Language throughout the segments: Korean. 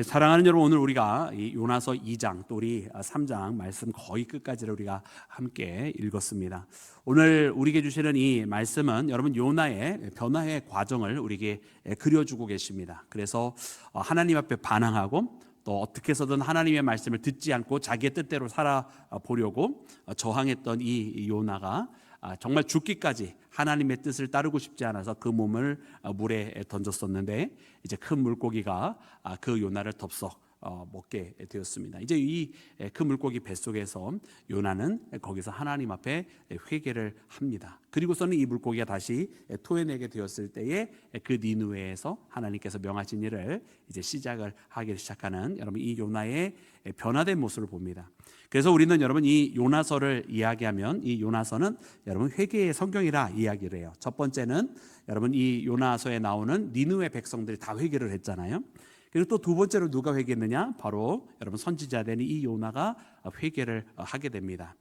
사랑하는 여러분, 오늘 우리가 이 요나서 2장 또 우리 3장 말씀 거의 끝까지를 우리가 함께 읽었습니다. 오늘 우리에게 주시는 이 말씀은 여러분 요나의 변화의 과정을 우리에게 그려주고 계십니다. 그래서 하나님 앞에 반항하고 또 어떻게 해서든 하나님의 말씀을 듣지 않고 자기의 뜻대로 살아보려고 저항했던 이 요나가 정말 죽기까지 하나님의 뜻을 따르고 싶지 않아서 그 몸을 물에 던졌었는데 이제 큰 물고기가 그 요나를 덥석 먹게 되었습니다. 이제 이 큰 물고기 뱃속에서 요나는 거기서 하나님 앞에 회개를 합니다. 그리고서는 이 물고기가 다시 토해내게 되었을 때에 그 니느웨에서 하나님께서 명하신 일을 이제 시작을 하기 시작하는 여러분 이 요나의 변화된 모습을 봅니다. 그래서 우리는 여러분 이 요나서를 이야기하면 이 요나서는 여러분 회개의 성경이라 이야기를 해요. 첫 번째는 여러분 이 요나서에 나오는 니느웨 백성들이 다 회개를 했잖아요. 그리고 또 두 번째로 누가 회개했느냐? 바로 여러분 선지자 된 이 요나가 회개를 하게 됩니다.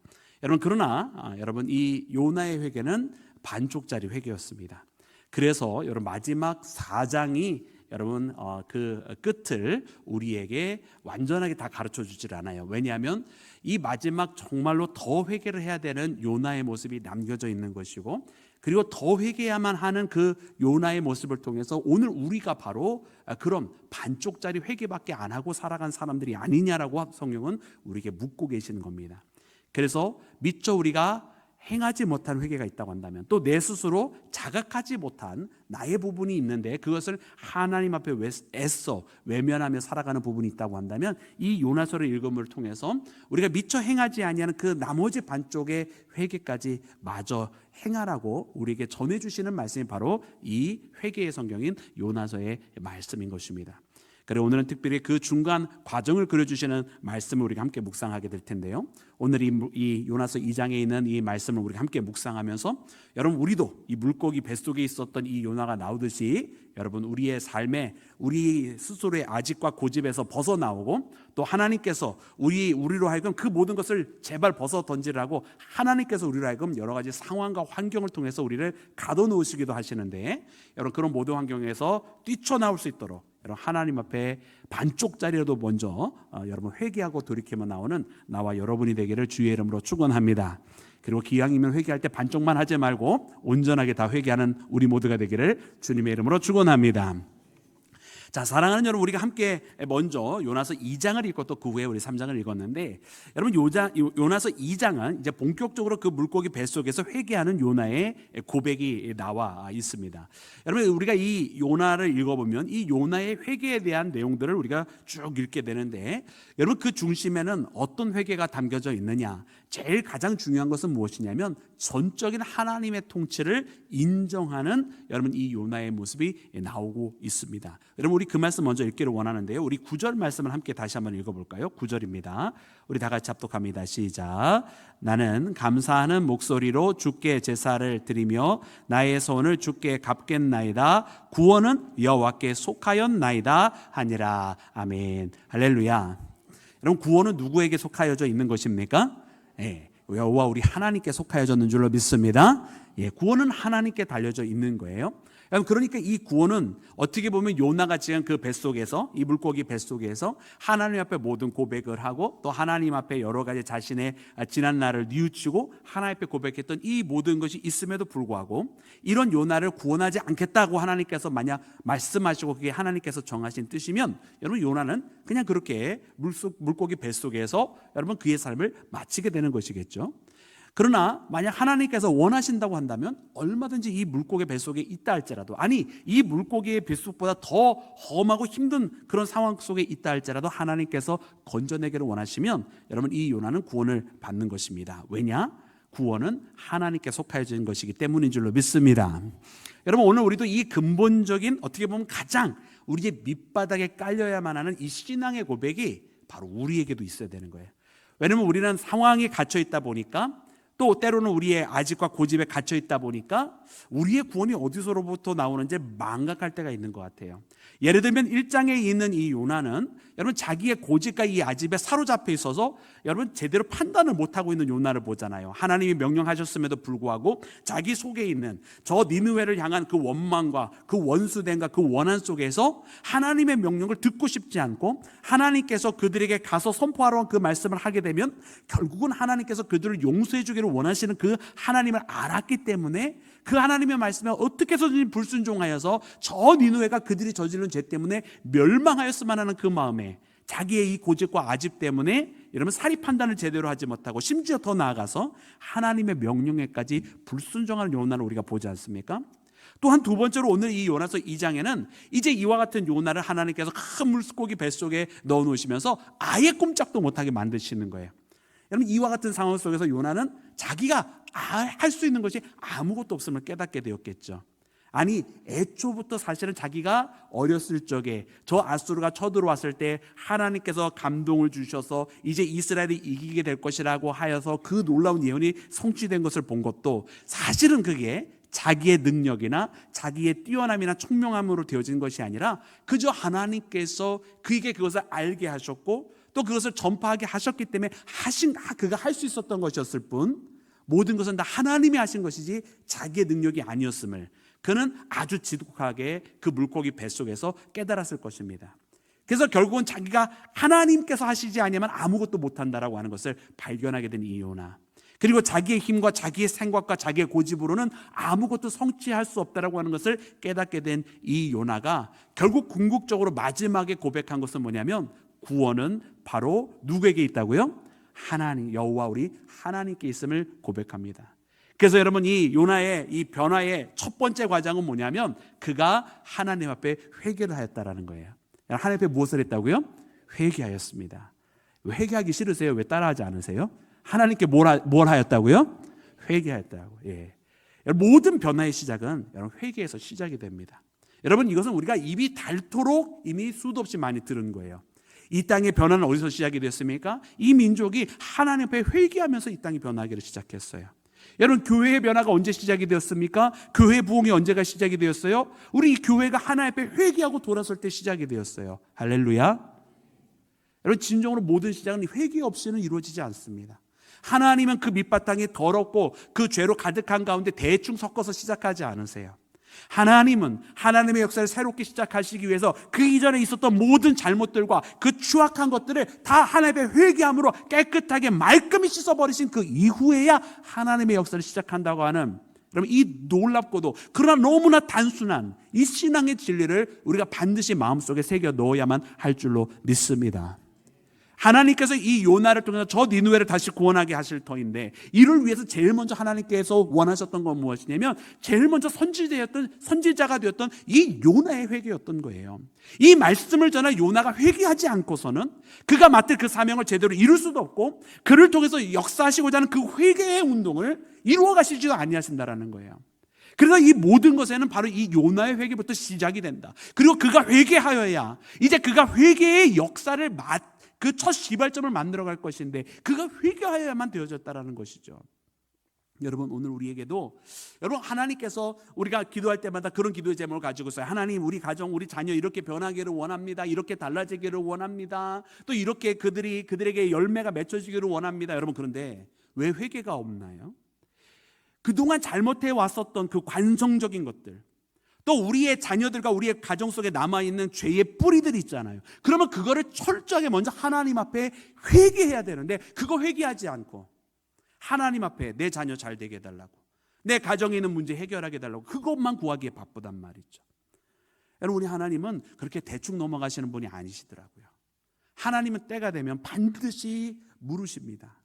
여러분 그러나 여러분 이 요나의 회개는 반쪽짜리 회개였습니다. 그래서 여러분 마지막 4장이 여러분 그 끝을 우리에게 완전하게 다 가르쳐 주질 않아요. 왜냐하면 이 마지막 정말로 더 회개를 해야 되는 요나의 모습이 남겨져 있는 것이고, 그리고 더 회개해야만 하는 그 요나의 모습을 통해서 오늘 우리가 바로 그런 반쪽짜리 회개밖에 안 하고 살아간 사람들이 아니냐라고 성경은 우리에게 묻고 계시는 겁니다. 그래서 미처 우리가 행하지 못한 회개가 있다고 한다면, 또 내 스스로 자각하지 못한 나의 부분이 있는데 그것을 하나님 앞에 애써 외면하며 살아가는 부분이 있다고 한다면, 이 요나서를 읽음을 통해서 우리가 미처 행하지 아니하는 그 나머지 반쪽의 회개까지 마저 행하라고 우리에게 전해주시는 말씀이 바로 이 회개의 성경인 요나서의 말씀인 것입니다. 그래서 오늘은 특별히 그 중간 과정을 그려주시는 말씀을 우리가 함께 묵상하게 될 텐데요. 오늘 이 요나서 2장에 있는 이 말씀을 우리가 함께 묵상하면서 여러분 우리도 이 물고기 뱃속에 있었던 이 요나가 나오듯이 여러분 우리의 삶에 우리 스스로의 아집과 고집에서 벗어나오고, 또 하나님께서 우리로 하여금 그 모든 것을 제발 벗어 던지라고 하나님께서 우리로 하여금 여러 가지 상황과 환경을 통해서 우리를 가둬놓으시기도 하시는데, 여러분 그런 모든 환경에서 뛰쳐나올 수 있도록 여러분 하나님 앞에 반쪽짜리라도 먼저 여러분 회개하고 돌이키며 나오는 나와 여러분이 되기를 주의 이름으로 축원합니다. 그리고 기왕이면 회개할 때 반쪽만 하지 말고 온전하게 다 회개하는 우리 모두가 되기를 주님의 이름으로 축원합니다. 자, 사랑하는 여러분, 우리가 함께 먼저 요나서 2장을 읽고 또 그 후에 우리 3장을 읽었는데, 여러분 요나서 2장은 이제 본격적으로 그 물고기 뱃속에서 회개하는 요나의 고백이 나와 있습니다. 여러분 우리가 이 요나를 읽어보면 이 요나의 회개에 대한 내용들을 우리가 쭉 읽게 되는데, 여러분 그 중심에는 어떤 회개가 담겨져 있느냐? 제일 가장 중요한 것은 무엇이냐면 전적인 하나님의 통치를 인정하는 여러분 이 요나의 모습이 나오고 있습니다. 여러분 우리 그 말씀 먼저 읽기를 원하는데요. 우리 9절 말씀을 함께 다시 한번 읽어볼까요? 9절입니다. 우리 다 같이 합독합니다. 시작. 나는 감사하는 목소리로 주께 제사를 드리며 나의 소원을 주께 갚겠나이다. 구원은 여호와께 속하였나이다 하니라. 아멘. 할렐루야. 여러분 구원은 누구에게 속하여져 있는 것입니까? 여호와 우리 하나님께 속하여졌는 줄로 믿습니다. 구원은 하나님께 달려져 있는 거예요. 그러니까 이 구원은 어떻게 보면 요나가 지금 그 뱃속에서, 이 물고기 뱃속에서 하나님 앞에 모든 고백을 하고 또 하나님 앞에 여러 가지 자신의 지난 날을 뉘우치고 하나님 앞에 고백했던 이 모든 것이 있음에도 불구하고 이런 요나를 구원하지 않겠다고 하나님께서 만약 말씀하시고 그게 하나님께서 정하신 뜻이면 여러분 요나는 그냥 그렇게 물고기 뱃속에서 여러분 그의 삶을 마치게 되는 것이겠죠. 그러나 만약 하나님께서 원하신다고 한다면 얼마든지 이 물고기 뱃속에 있다 할지라도, 아니 이 물고기의 뱃속보다 더 험하고 힘든 그런 상황 속에 있다 할지라도 하나님께서 건져내기를 원하시면 여러분 이 요나는 구원을 받는 것입니다. 왜냐? 구원은 하나님께 속하여진 것이기 때문인 줄로 믿습니다. 여러분 오늘 우리도 이 근본적인 어떻게 보면 가장 우리의 밑바닥에 깔려야만 하는 이 신앙의 고백이 바로 우리에게도 있어야 되는 거예요. 왜냐하면 우리는 상황에 갇혀 있다 보니까 또 때로는 우리의 아집과 고집에 갇혀 있다 보니까 우리의 구원이 어디서로부터 나오는지 망각할 때가 있는 것 같아요. 예를 들면 1장에 있는 이 요나는 여러분 자기의 고집과 이 아집에 사로잡혀 있어서 여러분 제대로 판단을 못하고 있는 요나를 보잖아요. 하나님이 명령하셨음에도 불구하고 자기 속에 있는 저 니느웨를 향한 그 원망과 그 원수됨과 그 원한 속에서 하나님의 명령을 듣고 싶지 않고 하나님께서 그들에게 가서 선포하러 그 말씀을 하게 되면 결국은 하나님께서 그들을 용서해 주기를 원하시는 그 하나님을 알았기 때문에 그 하나님의 말씀에 어떻게 해서든지 불순종하여서 저 니느웨가 그들이 저지른 죄 때문에 멸망하였으면 하는 그 마음에 자기의 이 고집과 아집 때문에 여러분 사리 판단을 제대로 하지 못하고 심지어 더 나아가서 하나님의 명령에까지 불순종하는 요나를 우리가 보지 않습니까? 또한 두 번째로 오늘 이 요나서 2장에는 이제 이와 같은 요나를 하나님께서 큰 물고기 뱃속에 넣어놓으시면서 아예 꼼짝도 못하게 만드시는 거예요. 여러분 이와 같은 상황 속에서 요나는 자기가 할 수 있는 것이 아무것도 없음을 깨닫게 되었겠죠. 아니 애초부터 사실은 자기가 어렸을 적에 저 아수르가 쳐들어왔을 때 하나님께서 감동을 주셔서 이제 이스라엘이 이기게 될 것이라고 하여서 그 놀라운 예언이 성취된 것을 본 것도 사실은 그게 자기의 능력이나 자기의 뛰어남이나 총명함으로 되어진 것이 아니라 그저 하나님께서 그에게 그것을 알게 하셨고 또 그것을 전파하게 하셨기 때문에 그가 할 수 있었던 것이었을 뿐 모든 것은 다 하나님이 하신 것이지 자기의 능력이 아니었음을 그는 아주 지독하게 그 물고기 뱃속에서 깨달았을 것입니다. 그래서 결국은 자기가 하나님께서 하시지 아니면 아무것도 못한다라고 하는 것을 발견하게 된 이 요나, 그리고 자기의 힘과 자기의 생각과 자기의 고집으로는 아무것도 성취할 수 없다라고 하는 것을 깨닫게 된 이 요나가 결국 궁극적으로 마지막에 고백한 것은 뭐냐면 구원은 바로 누구에게 있다고요? 하나님, 여호와 우리 하나님께 있음을 고백합니다. 그래서 여러분 이 요나의 이 변화의 첫 번째 과정은 뭐냐면 그가 하나님 앞에 회개를 하였다라는 거예요. 하나님 앞에 무엇을 했다고요? 회개하였습니다. 왜 회개하기 싫으세요? 왜 따라하지 않으세요? 하나님께 뭘 하였다고요? 회개하였다고. 예. 모든 변화의 시작은 여러분 회개에서 시작이 됩니다. 여러분 이것은 우리가 입이 닳도록 이미 수도 없이 많이 들은 거예요. 이 땅의 변화는 어디서 시작이 됐습니까? 이 민족이 하나님 앞에 회개하면서 이 땅이 변하기를 시작했어요. 여러분 교회의 변화가 언제 시작이 되었습니까? 교회 부흥이 언제가 시작이 되었어요? 우리 이 교회가 하나님 앞에 회개하고 돌아설 때 시작이 되었어요. 할렐루야. 여러분 진정으로 모든 시작은 회개 없이는 이루어지지 않습니다. 하나님은 그 밑바탕이 더럽고 그 죄로 가득한 가운데 대충 섞어서 시작하지 않으세요. 하나님은 하나님의 역사를 새롭게 시작하시기 위해서 그 이전에 있었던 모든 잘못들과 그 추악한 것들을 다 하나님의 회개함으로 깨끗하게 말끔히 씻어버리신 그 이후에야 하나님의 역사를 시작한다고 하는, 여러분 이 놀랍고도 그러나 너무나 단순한 이 신앙의 진리를 우리가 반드시 마음속에 새겨 넣어야만 할 줄로 믿습니다. 하나님께서 이 요나를 통해서 저 니느웨를 다시 구원하게 하실 터인데 이를 위해서 제일 먼저 하나님께서 원하셨던 건 무엇이냐면 제일 먼저 선지자가 되었던 이 요나의 회개였던 거예요. 이 말씀을 전한 요나가 회개하지 않고서는 그가 맡을 그 사명을 제대로 이룰 수도 없고 그를 통해서 역사하시고자 하는 그 회개의 운동을 이루어 가시지도 아니하신다라는 거예요. 그래서 이 모든 것에는 바로 이 요나의 회개부터 시작이 된다. 그리고 그가 회개하여야 이제 그가 회개의 역사를 그 첫 시발점을 만들어갈 것인데 그가 회개하여야만 되어졌다라는 것이죠. 여러분 오늘 우리에게도 여러분 하나님께서 우리가 기도할 때마다 그런 기도의 제목을 가지고 있어요. 하나님 우리 가정 우리 자녀 이렇게 변하기를 원합니다. 이렇게 달라지기를 원합니다. 또 이렇게 그들에게 열매가 맺혀지기를 원합니다. 여러분 그런데 왜 회개가 없나요? 그동안 잘못해 왔었던 그 관성적인 것들, 또 우리의 자녀들과 우리의 가정 속에 남아있는 죄의 뿌리들이 있잖아요. 그러면 그거를 철저하게 먼저 하나님 앞에 회개해야 되는데 그거 회개하지 않고 하나님 앞에 내 자녀 잘 되게 해달라고, 내 가정에 있는 문제 해결하게 해달라고 그것만 구하기에 바쁘단 말이죠. 여러분 우리 하나님은 그렇게 대충 넘어가시는 분이 아니시더라고요. 하나님은 때가 되면 반드시 물으십니다.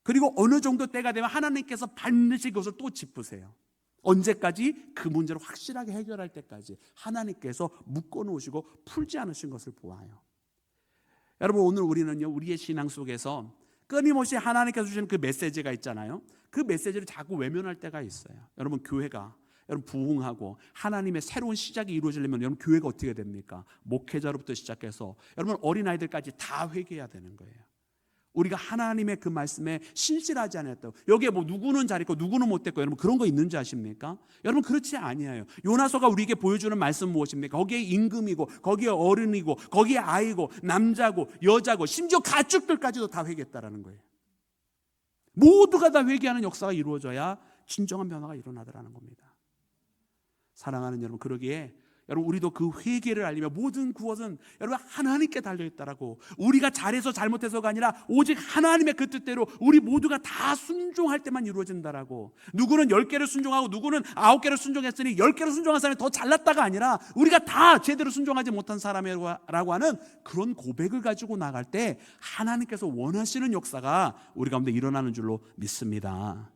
그리고 어느 정도 때가 되면 하나님께서 반드시 그것을 또 짚으세요. 언제까지? 그 문제를 확실하게 해결할 때까지 하나님께서 묶어놓으시고 풀지 않으신 것을 보아요. 여러분 오늘 우리는요 우리의 신앙 속에서 끊임없이 하나님께서 주시는 그 메시지가 있잖아요. 그 메시지를 자꾸 외면할 때가 있어요. 여러분 교회가 여러분 부흥하고 하나님의 새로운 시작이 이루어지려면 여러분 교회가 어떻게 됩니까? 목회자로부터 시작해서 여러분 어린아이들까지 다 회개해야 되는 거예요. 우리가 하나님의 그 말씀에 신실하지 않았다고. 여기에 뭐 누구는 잘했고 누구는 못했고 여러분 그런 거 있는지 아십니까? 여러분 그렇지 아니에요. 요나서가 우리에게 보여주는 말씀 무엇입니까? 거기에 임금이고 거기에 어른이고 거기에 아이고 남자고 여자고 심지어 가축들까지도 다 회개했다라는 거예요. 모두가 다 회개하는 역사가 이루어져야 진정한 변화가 일어나더라는 겁니다. 사랑하는 여러분, 그러기에 여러분 우리도 그 회개를 알리며 모든 구원은 여러분 하나님께 달려있다라고, 우리가 잘해서 잘못해서가 아니라 오직 하나님의 그 뜻대로 우리 모두가 다 순종할 때만 이루어진다라고. 누구는 10개를 순종하고 누구는 9개를 순종했으니 10개를 순종한 사람이 더 잘났다가 아니라 우리가 다 제대로 순종하지 못한 사람이라고 하는 그런 고백을 가지고 나갈 때 하나님께서 원하시는 역사가 우리 가운데 일어나는 줄로 믿습니다.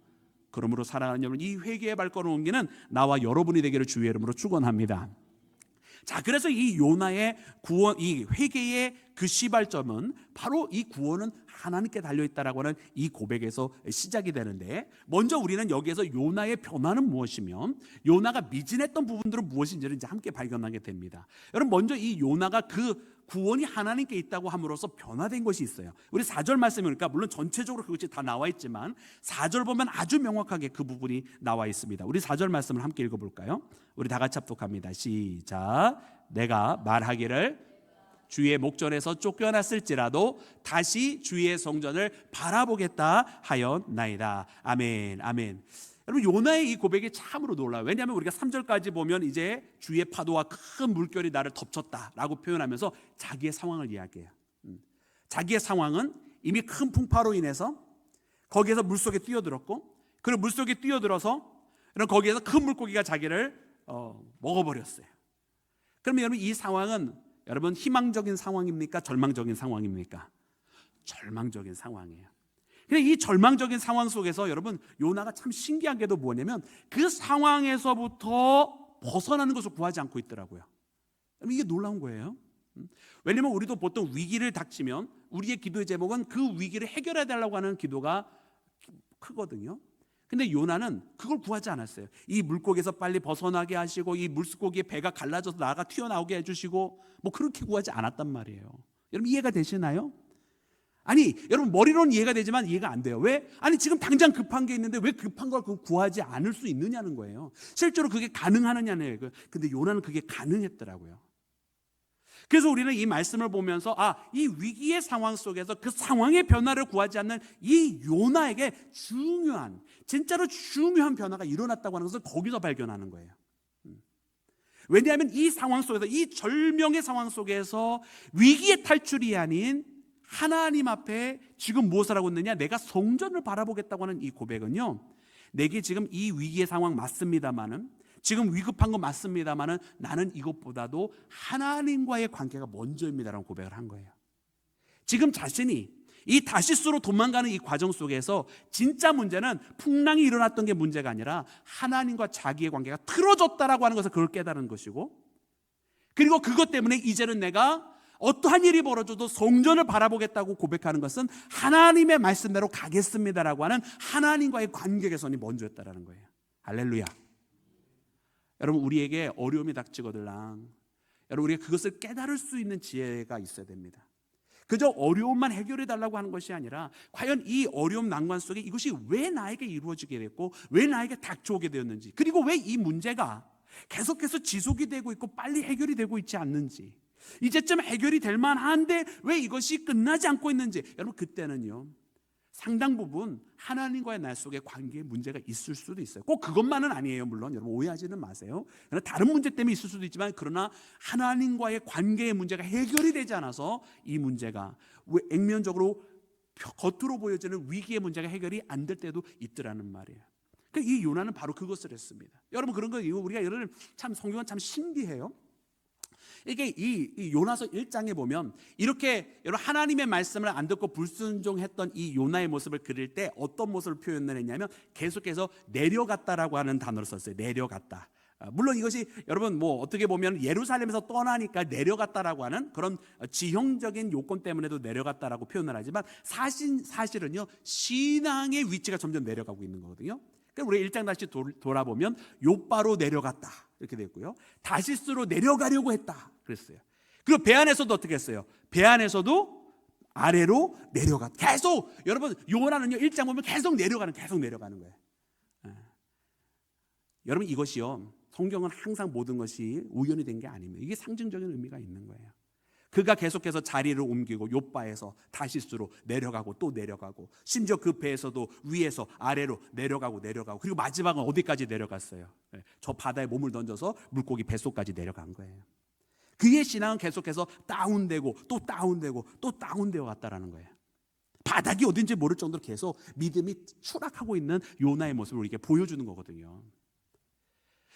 그러므로 사랑하는 여러분, 이 회개의 발걸음을 옮기는 나와 여러분이 되기를 주의 이름으로 축원합니다. 자, 그래서 이 요나의 구원, 이 회개의 그 시발점은 바로 이 구원은 하나님께 달려있다라고 하는 이 고백에서 시작이 되는데, 먼저 우리는 여기에서 요나의 변화는 무엇이며 요나가 미진했던 부분들은 무엇인지를 이제 함께 발견하게 됩니다. 여러분, 먼저 이 요나가 그 구원이 하나님께 있다고 함으로써 변화된 것이 있어요. 우리 4절 말씀이니까 물론 전체적으로 그것이 다 나와 있지만 4절 보면 아주 명확하게 그 부분이 나와 있습니다. 우리 4절 말씀을 함께 읽어볼까요? 우리 다 같이 합독합니다. 시작. 내가 말하기를 주의 목전에서 쫓겨났을지라도 다시 주의 성전을 바라보겠다 하였나이다. 아멘, 아멘. 여러분, 요나의 이 고백이 참으로 놀라워요. 왜냐하면 우리가 3절까지 보면 이제 주의 파도와 큰 물결이 나를 덮쳤다라고 표현하면서 자기의 상황을 이야기해요. 자기의 상황은 이미 큰 풍파로 인해서 거기에서 물속에 뛰어들었고, 그리고 물속에 뛰어들어서 거기에서 큰 물고기가 자기를 먹어버렸어요. 그러면 여러분, 이 상황은 여러분 희망적인 상황입니까? 절망적인 상황입니까? 절망적인 상황이에요. 근데 이 절망적인 상황 속에서 여러분, 요나가 참 신기한 게도 뭐냐면 그 상황에서부터 벗어나는 것을 구하지 않고 있더라고요. 이게 놀라운 거예요. 왜냐면 우리도 보통 위기를 닥치면 우리의 기도의 제목은 그 위기를 해결해 달라고 하는 기도가 크거든요. 근데 요나는 그걸 구하지 않았어요. 이 물고기에서 빨리 벗어나게 하시고 이 물고기의 배가 갈라져서 나가 튀어나오게 해주시고 뭐 그렇게 구하지 않았단 말이에요. 여러분, 이해가 되시나요? 아니, 여러분 머리로는 이해가 되지만 이해가 안 돼요. 왜? 아니, 지금 당장 급한 게 있는데 왜 급한 걸 구하지 않을 수 있느냐는 거예요. 실제로 그게 가능하느냐는 거예요. 근데 요나는 그게 가능했더라고요. 그래서 우리는 이 말씀을 보면서 이 위기의 상황 속에서 그 상황의 변화를 구하지 않는 이 요나에게 중요한, 진짜로 중요한 변화가 일어났다고 하는 것을 거기서 발견하는 거예요. 왜냐하면 이 상황 속에서, 이 절명의 상황 속에서 위기의 탈출이 아닌 하나님 앞에 지금 무엇을 하고 있느냐, 내가 성전을 바라보겠다고 하는 이 고백은요, 내게 지금 이 위기의 상황 맞습니다마는, 지금 위급한 거 맞습니다마는 나는 이것보다도 하나님과의 관계가 먼저입니다라는 고백을 한 거예요. 지금 자신이 이 다시스로 도망가는 이 과정 속에서 진짜 문제는 풍랑이 일어났던 게 문제가 아니라 하나님과 자기의 관계가 틀어졌다라고 하는 것을 그걸 깨달은 것이고, 그리고 그것 때문에 이제는 내가 어떠한 일이 벌어져도 성전을 바라보겠다고 고백하는 것은 하나님의 말씀대로 가겠습니다라고 하는 하나님과의 관계 개선이 먼저였다라는 거예요. 할렐루야. 여러분, 우리에게 어려움이 닥치거들랑 여러분, 우리가 그것을 깨달을 수 있는 지혜가 있어야 됩니다. 그저 어려움만 해결해 달라고 하는 것이 아니라 과연 이 어려움 난관 속에 이것이 왜 나에게 이루어지게 됐고 왜 나에게 닥쳐오게 되었는지, 그리고 왜 이 문제가 계속해서 지속이 되고 있고 빨리 해결이 되고 있지 않는지, 이제쯤 해결이 될 만한데 왜 이것이 끝나지 않고 있는지, 여러분 그때는요 상당 부분 하나님과의 날 속에 관계에 문제가 있을 수도 있어요. 꼭 그것만은 아니에요. 물론 여러분 오해하지는 마세요. 그러나 다른 문제 때문에 있을 수도 있지만, 그러나 하나님과의 관계의 문제가 해결이 되지 않아서 이 문제가 액면적으로 겉으로 보여지는 위기의 문제가 해결이 안 될 때도 있더라는 말이에요. 이 요나는 바로 그것을 했습니다. 여러분, 그런 거 우리가 여러분 참 성경은 참 신기해요. 이게 이 요나서 1장에 보면 이렇게 여러분 하나님의 말씀을 안 듣고 불순종했던 이 요나의 모습을 그릴 때 어떤 모습을 표현을 했냐면 계속해서 내려갔다라고 하는 단어를 썼어요. 내려갔다. 물론 이것이 여러분 뭐 어떻게 보면 예루살렘에서 떠나니까 내려갔다라고 하는 그런 지형적인 요건 때문에도 내려갔다라고 표현을 하지만 사실은요 신앙의 위치가 점점 내려가고 있는 거거든요. 우리 1장 다시 돌아보면 요바로 내려갔다 이렇게 됐고요, 다시스로 내려가려고 했다 그랬어요. 그리고 배 안에서도 어떻게 했어요? 배 안에서도 아래로 내려가. 계속 여러분 요나는요 1장 보면 계속 내려가는 거예요. 여러분 이것이요 성경은 항상 모든 것이 우연이 된 게 아닙니다. 이게 상징적인 의미가 있는 거예요. 그가 계속해서 자리를 옮기고 욥바에서 다시스로 내려가고 또 내려가고 심지어 그 배에서도 위에서 아래로 내려가고 그리고 마지막은 어디까지 내려갔어요? 저 바다에 몸을 던져서 물고기 뱃속까지 내려간 거예요. 그의 신앙은 계속해서 다운되고 또 다운되고 또 다운되어 갔다라는 거예요. 바닥이 어딘지 모를 정도로 계속 믿음이 추락하고 있는 요나의 모습을 우리에게 보여주는 거거든요.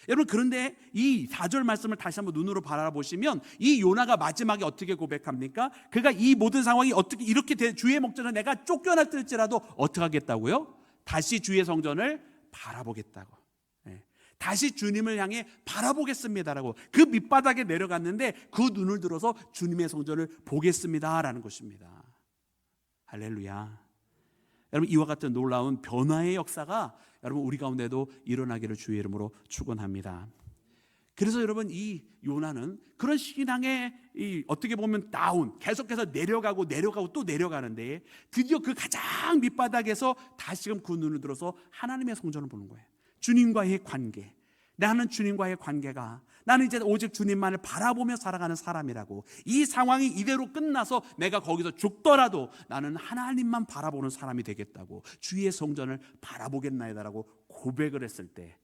여러분 그런데 이 4절 말씀을 다시 한번 눈으로 바라보시면 이 요나가 마지막에 어떻게 고백합니까? 그가 이 모든 상황이 어떻게 이렇게 주의 목전에 내가 쫓겨났을지라도 어떻게 하겠다고요? 다시 주의 성전을 바라보겠다고. 다시 주님을 향해 바라보겠습니다라고 그 밑바닥에 내려갔는데 그 눈을 들어서 주님의 성전을 보겠습니다라는 것입니다. 할렐루야. 여러분 이와 같은 놀라운 변화의 역사가 여러분 우리 가운데도 일어나기를 주의 이름으로 축원합니다. 그래서 여러분 이 요나는 그런 신앙의 어떻게 보면 다운 계속해서 내려가고 또 내려가는데 드디어 그 가장 밑바닥에서 다시금 그 눈을 들어서 하나님의 성전을 보는 거예요. 주님과의 관계, 나는 주님과의 관계가 나는 이제 오직 주님만을 바라보며 살아가는 사람이라고, 이 상황이 이대로 끝나서 내가 거기서 죽더라도 나는 하나님만 바라보는 사람이 되겠다고, 주의 성전을 바라보겠나이다라고 고백을 했을 때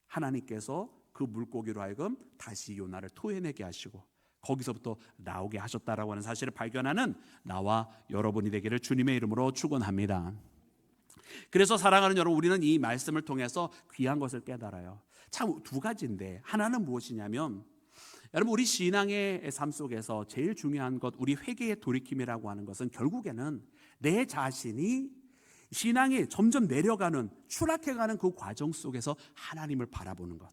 하나님께서 그 물고기로 하여금 다시 요나를 토해내게 하시고 거기서부터 나오게 하셨다라고 하는 사실을 발견하는 나와 여러분이 되기를 주님의 이름으로 축원합니다. 그래서 사랑하는 여러분, 우리는 이 말씀을 통해서 귀한 것을 깨달아요. 참 두 가지인데, 하나는 무엇이냐면 여러분 우리 신앙의 삶 속에서 제일 중요한 것, 우리 회개의 돌이킴이라고 하는 것은 결국에는 내 자신이 신앙이 점점 내려가는, 추락해가는 그 과정 속에서 하나님을 바라보는 것,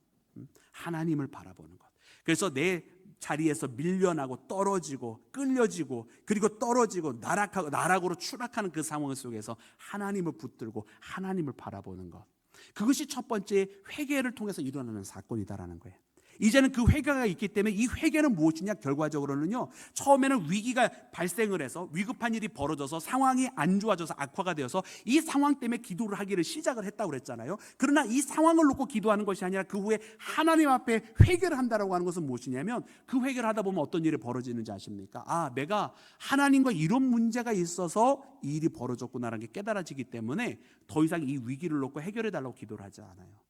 하나님을 바라보는 것. 그래서 내 자리에서 밀려나고 떨어지고 끌려지고 그리고 떨어지고 나락으로 추락하는 그 상황 속에서 하나님을 붙들고 하나님을 바라보는 것, 그것이 첫 번째 회개를 통해서 일어나는 사건이다라는 거예요. 이제는 그 회개가 있기 때문에 이 회개는 무엇이냐, 결과적으로는요, 처음에는 위기가 발생을 해서 위급한 일이 벌어져서 상황이 안 좋아져서 악화가 되어서 이 상황 때문에 기도를 하기를 시작을 했다고 그랬잖아요. 그러나 이 상황을 놓고 기도하는 것이 아니라 그 후에 하나님 앞에 회개를 한다라고 하는 것은 무엇이냐면, 그 회개를 하다 보면 어떤 일이 벌어지는지 아십니까? 아, 내가 하나님과 이런 문제가 있어서 이 일이 벌어졌구나라는 게 깨달아지기 때문에 더 이상 이 위기를 놓고 해결해 달라고 기도를 하지 않아요.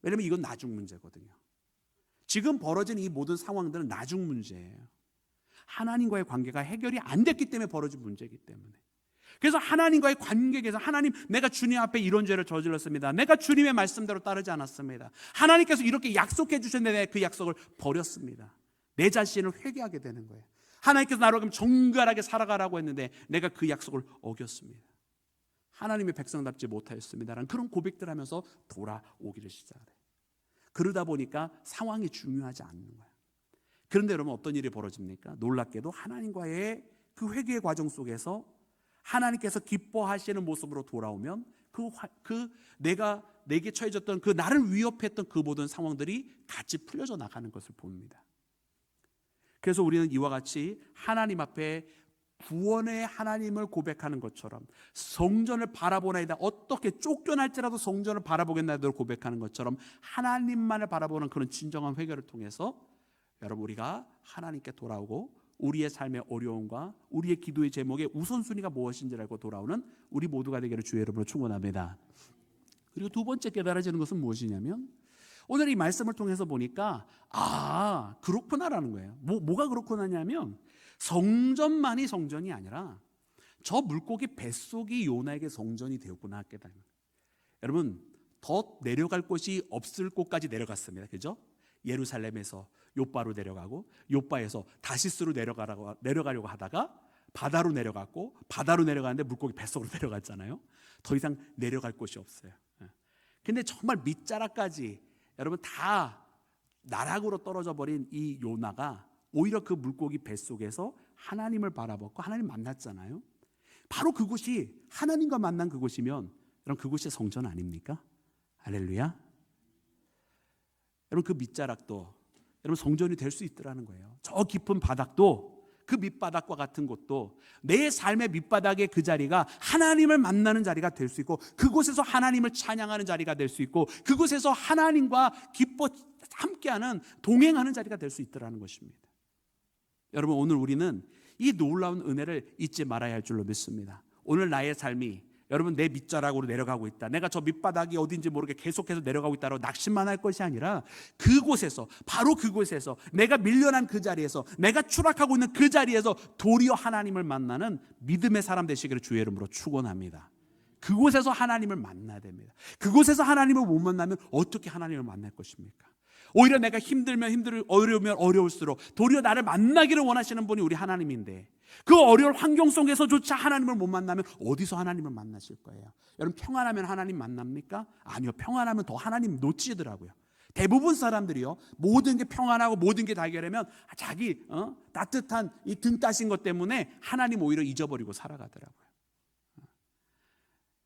왜냐하면 이건 나중 문제거든요. 지금 벌어진 이 모든 상황들은 나중 문제예요. 하나님과의 관계가 해결이 안 됐기 때문에 벌어진 문제이기 때문에. 그래서 하나님과의 관계에서, 하나님, 내가 주님 앞에 이런 죄를 저질렀습니다. 내가 주님의 말씀대로 따르지 않았습니다. 하나님께서 이렇게 약속해 주셨는데 내가 그 약속을 버렸습니다. 내 자신을 회개하게 되는 거예요. 하나님께서 나로 정결하게 살아가라고 했는데 내가 그 약속을 어겼습니다. 하나님의 백성답지 못하였습니다라는 그런 고백들 하면서 돌아오기를 시작해요. 그러다 보니까 상황이 중요하지 않는 거예요. 그런데 여러분 어떤 일이 벌어집니까? 놀랍게도 하나님과의 그 회개의 과정 속에서 하나님께서 기뻐하시는 모습으로 돌아오면 내게 처해졌던 그 나를 위협했던 그 모든 상황들이 같이 풀려져 나가는 것을 봅니다. 그래서 우리는 이와 같이 하나님 앞에 구원의 하나님을 고백하는 것처럼, 성전을 바라보나이다, 어떻게 쫓겨날지라도 성전을 바라보겠나이다 고백하는 것처럼 하나님만을 바라보는 그런 진정한 회개를 통해서 여러분 우리가 하나님께 돌아오고 우리의 삶의 어려움과 우리의 기도의 제목의 우선순위가 무엇인지를 알고 돌아오는 우리 모두가 되기를 주의 이름으로 축원합니다. 그리고 두 번째 깨달아지는 것은 무엇이냐면, 오늘 이 말씀을 통해서 보니까 그렇구나라는 거예요. 뭐가 그렇구나냐면, 성전만이 성전이 아니라 저 물고기 뱃속이 요나에게 성전이 되었구나 깨달은 거예요. 여러분 더 내려갈 곳이 없을 곳까지 내려갔습니다. 그죠? 예루살렘에서 욥바로 내려가고 욥바에서 다시스로 내려가려고 하다가 바다로 내려갔고, 바다로 내려가는데 물고기 뱃속으로 내려갔잖아요. 더 이상 내려갈 곳이 없어요. 근데 정말 밑자락까지 여러분 다 나락으로 떨어져 버린 이 요나가 오히려 그 물고기 뱃속에서 하나님을 바라봤고 하나님 만났잖아요. 바로 그곳이 하나님과 만난 그곳이면 여러분 그곳이 성전 아닙니까? 할렐루야. 여러분 그 밑자락도 여러분 성전이 될 수 있더라는 거예요. 저 깊은 바닥도 그 밑바닥과 같은 곳도 내 삶의 밑바닥의 그 자리가 하나님을 만나는 자리가 될 수 있고, 그곳에서 하나님을 찬양하는 자리가 될 수 있고, 그곳에서 하나님과 기뻐 함께하는, 동행하는 자리가 될 수 있더라는 것입니다. 여러분, 오늘 우리는 이 놀라운 은혜를 잊지 말아야 할 줄로 믿습니다. 오늘 나의 삶이 여러분 내 밑자락으로 내려가고 있다, 내가 저 밑바닥이 어딘지 모르게 계속해서 내려가고 있다고 낙심만 할 것이 아니라, 그곳에서, 바로 그곳에서, 내가 밀려난 그 자리에서, 내가 추락하고 있는 그 자리에서 도리어 하나님을 만나는 믿음의 사람 되시기를 주의 이름으로 축원합니다. 그곳에서 하나님을 만나야 됩니다. 그곳에서 하나님을 못 만나면 어떻게 하나님을 만날 것입니까? 오히려 내가 힘들면 어려우면 어려울수록 도리어 나를 만나기를 원하시는 분이 우리 하나님인데, 그 어려운 환경 속에서조차 하나님을 못 만나면 어디서 하나님을 만나실 거예요? 여러분, 평안하면 하나님 만납니까? 아니요. 평안하면 더 하나님 놓치더라고요. 대부분 사람들이요, 모든 게 평안하고 모든 게 다 해결하면 자기 따뜻한 이 등 따신 것 때문에 하나님 오히려 잊어버리고 살아가더라고요.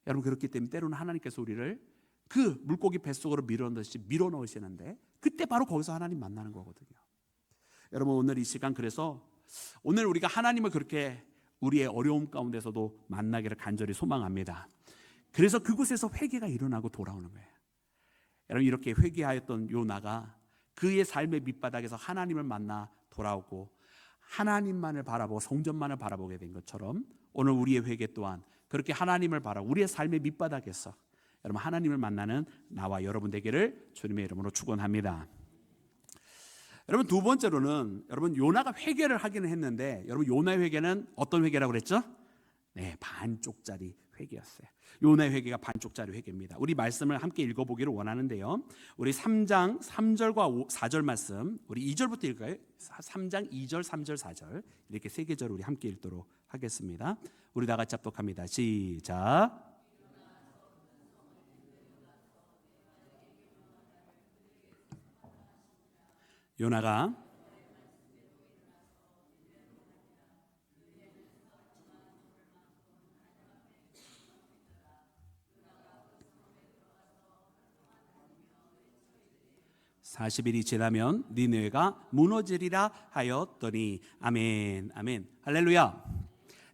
여러분, 그렇기 때문에 때로는 하나님께서 우리를 그 물고기 뱃속으로 밀어넣듯이 밀어넣으시는데, 그때 바로 거기서 하나님 만나는 거거든요. 여러분, 오늘 이 시간, 그래서 오늘 우리가 하나님을 그렇게 우리의 어려움 가운데서도 만나기를 간절히 소망합니다. 그래서 그곳에서 회개가 일어나고 돌아오는 거예요. 여러분, 이렇게 회개하였던 요나가 그의 삶의 밑바닥에서 하나님을 만나 돌아오고 하나님만을 바라보고 성전만을 바라보게 된 것처럼, 오늘 우리의 회개 또한 그렇게 하나님을 바라보고 우리의 삶의 밑바닥에서 여러분 하나님을 만나는 나와 여러분 되기를 주님의 이름으로 축원합니다. 여러분, 두 번째로는, 여러분 요나가 회개를 하기는 했는데, 여러분 요나의 회개는 어떤 회개라고 그랬죠? 네, 반쪽짜리 회개였어요. 요나의 회개가 반쪽짜리 회개입니다. 우리 말씀을 함께 읽어보기를 원하는데요, 우리 3장 3절과 4절 말씀, 우리 2절부터 읽을까요? 3장 2절, 3절, 4절 이렇게 세 계절 우리 함께 읽도록 하겠습니다. 우리 다 같이 합독합니다. 시작. 요나가 40일이 지나면 니느웨가 무너지리라 하였더니. 아멘, 아멘, 할렐루야.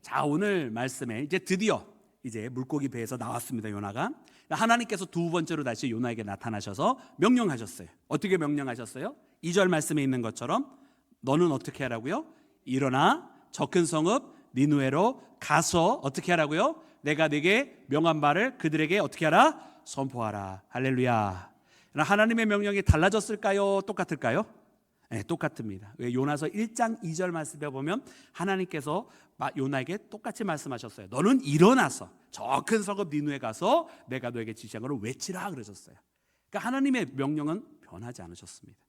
자, 오늘 말씀에 이제 드디어 이제 물고기 배에서 나왔습니다. 요나가. 하나님께서 두 번째로 다시 요나에게 나타나셔서 명령하셨어요. 어떻게 명령하셨어요? 2절 말씀에 있는 것처럼 너는 어떻게 하라고요? 일어나 저 큰 성읍 니느웨로 가서 어떻게 하라고요? 내가 네게 명한 바를 그들에게 어떻게 하라? 선포하라. 할렐루야. 하나님의 명령이 달라졌을까요? 똑같을까요? 네, 똑같습니다. 요나서 1장 2절 말씀에 보면 하나님께서 요나에게 똑같이 말씀하셨어요. 너는 일어나서 저 큰 성읍 니느웨 가서 내가 너에게 지시한 것을 외치라 그러셨어요. 그러니까 하나님의 명령은 변하지 않으셨습니다.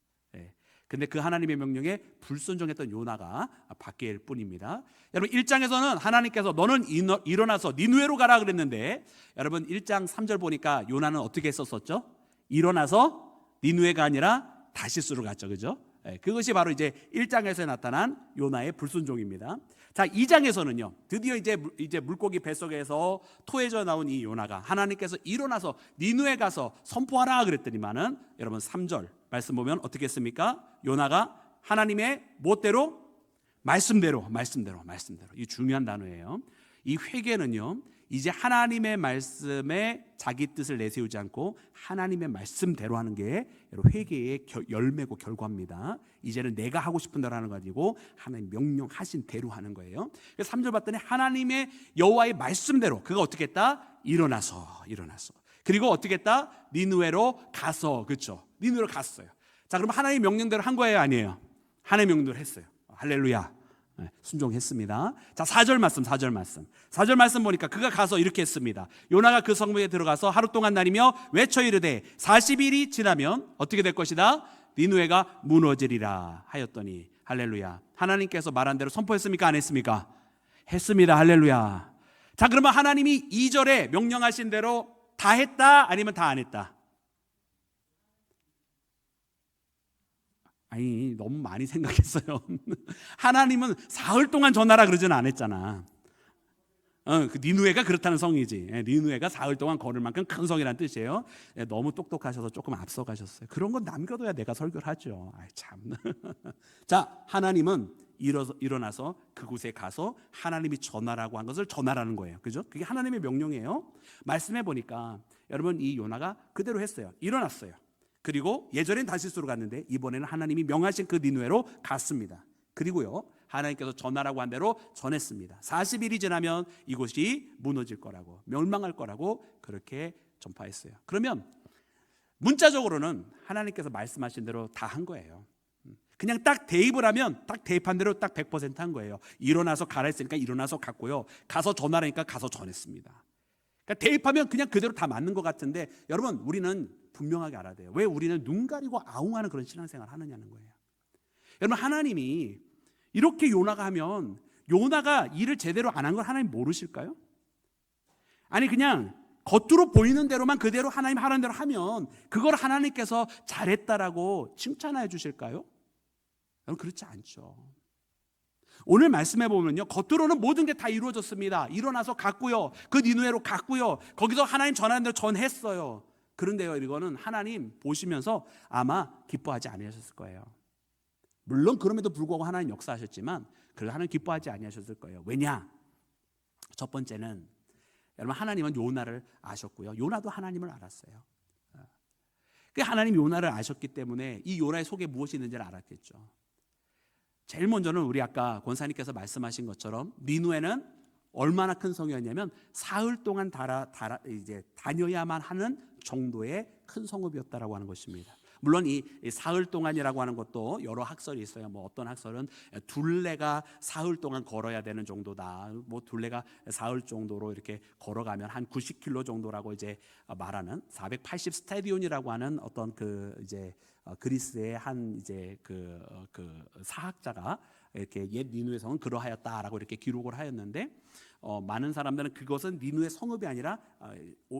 근데 그 하나님의 명령에 불순종했던 요나가 바뀔 뿐입니다. 여러분, 1장에서는 하나님께서 너는 일어나서 니느웨로 가라 그랬는데, 여러분 1장 3절 보니까 요나는 어떻게 했었었죠? 일어나서 니느웨가 아니라 다시스로 갔죠. 그죠? 그것이 바로 이제 1장에서 나타난 요나의 불순종입니다. 자, 2장에서는요, 드디어 이제 물고기 뱃속에서 토해져 나온 이 요나가 하나님께서 일어나서 니느웨 가서 선포하라 그랬더니만은, 여러분 3절 말씀 보면 어떻게 했습니까? 요나가 하나님의 무엇대로? 말씀대로. 이 중요한 단어예요. 이 회개는요, 이제 하나님의 말씀에 자기 뜻을 내세우지 않고 하나님의 말씀대로 하는 게 회개의 열매고 결과입니다. 이제는 내가 하고 싶은 대로 하는 거 아니고 하나님 명령하신 대로 하는 거예요. 그래서 3절 봤더니 하나님의 여호와의 말씀대로 그가 어떻게 했다? 일어나서. 그리고 어떻게 했다? 니느웨로 가서. 그렇죠? 니느웨로 갔어요. 자, 그럼 하나님의 명령대로 한 거예요, 아니에요? 하나님의 명령대로 했어요. 할렐루야. 순종했습니다. 자, 4절 말씀 보니까 그가 가서 이렇게 했습니다. 요나가 그 성읍에 들어가서 하루 동안 다니며 외쳐 이르되 40일이 지나면 어떻게 될 것이다? 니느웨가 무너지리라 하였더니. 할렐루야. 하나님께서 말한 대로 선포했습니까? 안 했습니까? 했습니다. 할렐루야. 자, 그러면 하나님이 2절에 명령하신 대로 다 했다? 아니면 다 안 했다? 아니, 너무 많이 생각했어요. 하나님은 사흘 동안 전하라 그러지는 않았잖아. 그 니느웨가 그렇다는 성이지. 니느웨가 사흘 동안 걸을 만큼 큰 성이라는 뜻이에요. 너무 똑똑하셔서 조금 앞서가셨어요. 그런 건 남겨둬야 내가 설교를 하죠. 아이, 참. 자, 하나님은 일어나서 그곳에 가서 하나님이 전하라고 한 것을 전하라는 거예요. 그죠? 그게 하나님의 명령이에요. 말씀해 보니까 여러분 이 요나가 그대로 했어요. 일어났어요. 그리고 예전엔 다시스로 갔는데 이번에는 하나님이 명하신 그 니느웨로 갔습니다. 그리고요 하나님께서 전하라고 한 대로 전했습니다. 40일이 지나면 이곳이 무너질 거라고, 멸망할 거라고 그렇게 전파했어요. 그러면 문자적으로는 하나님께서 말씀하신 대로 다 한 거예요. 그냥 딱 대입을 하면 딱 대입한 대로 딱 100%한 거예요. 일어나서 가라 했으니까 일어나서 갔고요, 가서 전하라니까 가서 전했습니다. 그러니까 대입하면 그냥 그대로 다 맞는 것 같은데 여러분 우리는 분명하게 알아야 돼요. 왜 우리는 눈 가리고 아웅하는 그런 신앙생활을 하느냐는 거예요. 여러분 하나님이 이렇게 요나가 하면 요나가 일을 제대로 안 한 걸 하나님 모르실까요? 아니 그냥 겉으로 보이는 대로만 그대로 하나님 하라는 대로 하면 그걸 하나님께서 잘했다라고 칭찬해 주실까요? 여러분 그렇지 않죠. 오늘 말씀해 보면요 겉으로는 모든 게 다 이루어졌습니다. 일어나서 갔고요, 그 니느웨로 갔고요, 거기서 하나님 전하는 대로 전했어요. 그런데요 이거는 하나님 보시면서 아마 기뻐하지 않으셨을 거예요. 물론 그럼에도 불구하고 하나님 역사하셨지만 그래도 하나님 기뻐하지 아니하셨을 거예요. 왜냐? 첫 번째는 여러분 하나님은 요나를 아셨고요, 요나도 하나님을 알았어요. 그 하나님 요나를 아셨기 때문에 이 요나의 속에 무엇이 있는지를 알았겠죠. 제일 먼저는 우리 아까 권사님께서 말씀하신 것처럼 니느웨는 얼마나 큰 성이었냐면 사흘 동안 다녀야만 하는 정도의 큰 성읍이었다라고 하는 것입니다. 물론 이 사흘 동안이라고 하는 것도 여러 학설이 있어요. 뭐 어떤 학설은 둘레가 사흘 동안 걸어야 되는 정도다. 뭐 둘레가 사흘 정도로 이렇게 걸어가면 한 90km 정도라고 이제 말하는 480 스타디온이라고 하는 어떤 그 이제 그리스의 한 이제 그 사학자가 이렇게 옛 니느웨 성은 그러하였다라고 이렇게 기록을 하였는데 많은 사람들은 그것은 니느웨 성읍이 아니라